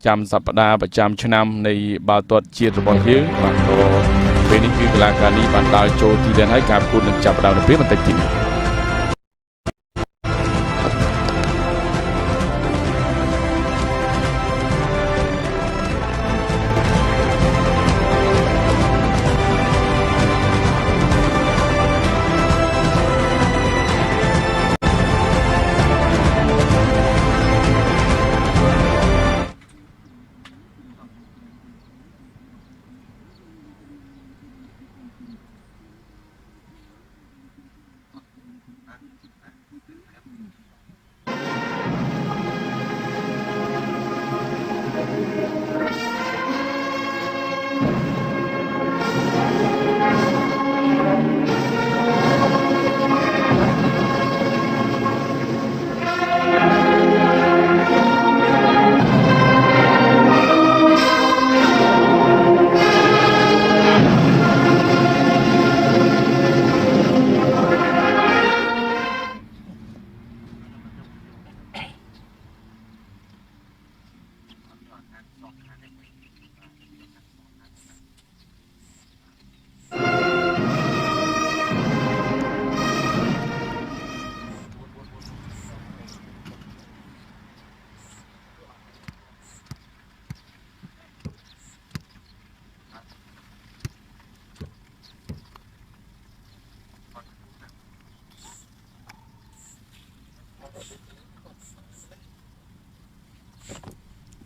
จำสัปดาห์ประจำឆ្នាំในบาตัวจีนរបស់យើងបាទក៏ពេលនេះគឺកីឡាករនេះបានដើរចូលទីលានហើយការប្រកួតនឹងចាប់ផ្ដើមនៅពេលបន្តិចទៀតនេះ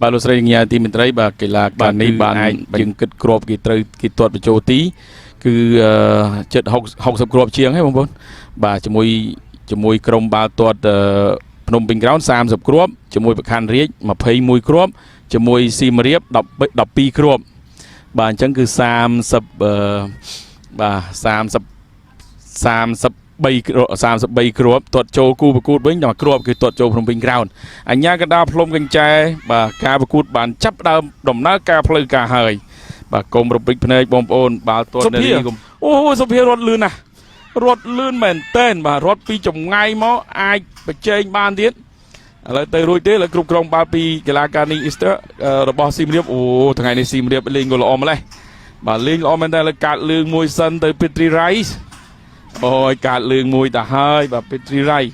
បាទលោកស្រីញ៉ាទីមន្ត្រីបាទកីឡាករនេះបានយើងគិតគ្រាប់គេត្រូវគេទាត់បញ្ចូលទីគឺជិត60គ្រាប់ជាងហើយបងប្អូនបាទជាមួយក្រុមបាល់ទាត់ភ្នំពេញក្រោន30គ្រាប់ជាមួយប្រខណ្ឌរាជ21គ្រាប់ជាមួយសៀមរាប12គ្រាប់បាទអញ្ចឹងគឺ33គ្រាប់ទាត់ចូលគូប្រកួតវិញដល់គ្រាប់គឺទាត់ចូលភ្នំពេញក្រោនអញ្ញាកណ្ដាលផ្លុំកញ្ចែបាទការប្រកួតបានចាប់ដើមដំណើរការផ្លូវការហើយបាទកុំរំពេចភ្នែកបងប្អូនបាល់ទាត់នេះអូសុភារត់លឿនណាស់រត់លឿនមែនតែនបាទរត់ពីចម្ងាយមកអាចបញ្ចេញបានទៀតឥឡូវទៅរួចទេឥឡូវគ្រប់គ្រងបាល់ពីកីឡាករនេះអ៊ីស្ទ័ររបស់សៀមរាបអូថ្ងៃនេះសៀមរាបលេងក៏ល្អម្លេះបាទលេងល្អមែនតែឥឡូវកាត់លឿងមួយសិនទៅPetri Riceអូយកាត់លឿងមួយទៅហើយបាទPetri Rice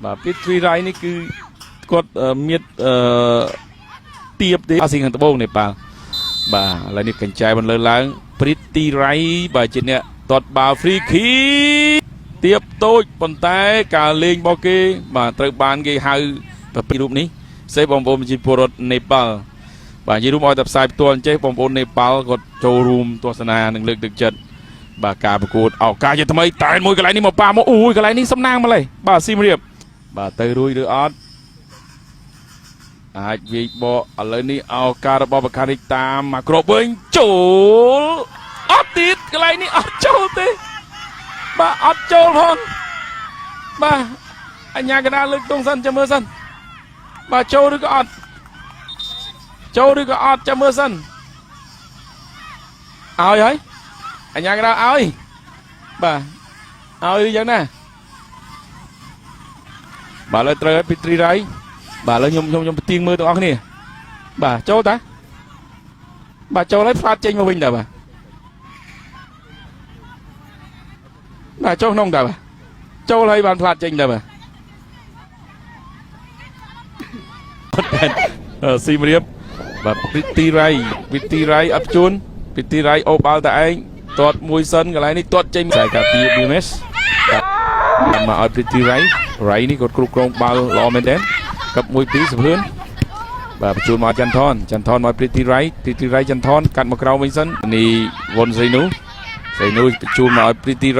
បាទPetri Riceនេះគឺគាត់មានទៀបទេអាស៊ីខាងត្បូងនេះបាទបាទឥឡូវនេះកញ្ចែបន្លឺឡើងPetri Riceបាទជាអ្នកទាត់បាល់ free kick ទៀបតូចប៉ុន្តែការលេងរបស់គេបាទត្រូវបានគេហៅពីរូបនេះសេបងប្អូនប្រជាពលរដ្ឋនេប៉ាល់បាទនិយាយរួមឲ្យតែផ្សាយផ្ទាល់អញ្ចេះបងប្អូននេប៉ាល់គាត់ចូលរួមទស្សនានិងលើកទឹកចិត្តបាទការប្រកួតឱកាសជាថ្មីតែមួយកន្លែងនេះមកប៉ាមកអូយកន្លែងនេះសំណាងម្លេះបាទសៀមរាបបាទទៅរួចឬអត់អាចវាយបកឥឡូវនេះឱកាសរបស់បការិចតាមមកគ្របវិញចូលអត់ទៀតកន្លែងនេះអត់ចូលទេបាទអត់ចូលផងបាទអញ្ញាកណ្ដាលលើកទងសិនចាំមើលសិនបាទចូលឬក៏អត់ចូលឬក៏អត់ចាំមើលសិនឲ្យហើយអញ្ញាកណ្ដាលឲ្យបាទឲ្យយ៉ាងណាបាទលើត្រូវឲ្យPetri Riceបាទលើខ្ញុំផ្ទៀងមើលទាំងអស់គ្នាបាទចូលតាបាទចូលហើយផ្លាត់ចេញមកវិញតាបាទចូលក្នុងតាបាទចូលហើយបានផ្លាត់ចេញតាបាទសៀមរាបបាទPetri Riceអត់ជួនPetri Riceអូបាល់តែឯងទាត់មួយសិនកន្លែងនេះទាត់ចេញខ្សែការពារBMS បាទមកឲ្យPetri Riceនេះគាត់គ្រប់គ្រងបាល់ល្អមែនទេកັບ1-2សភឿនបាទបញ្ជូនមកចន្ទថនមកPetri Riceចន្ទថនកាត់មកក្រោមវិញសិននេះវុនសៃនូបញ្ជូនមកឲ្យPetri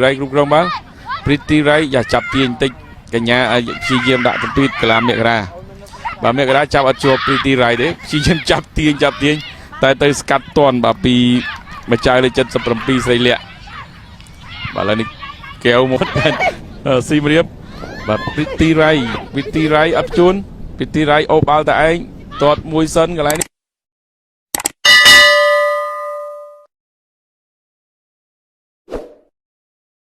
Riceគ្រប់គ្រងបាល់Petri Riceយ៉ាចាប់ទាញបន្តិចកញ្ញាព្យាយាមដាក់ទៅកលាមករាបាទមករាចាប់អត់ជាប់Petri Riceទេព្យាយាមចាប់ទាញតែទៅស្កាត់តន់បាទពីម្ចាស់លេខ77ស្រីលាក់បាទឥឡូវនេះកែវមកសៀមរាបបាទPetri Riceអត់ជួនPetri Riceអូបាល់តែឯងទាត់មួយសិនកន្លែងនេះ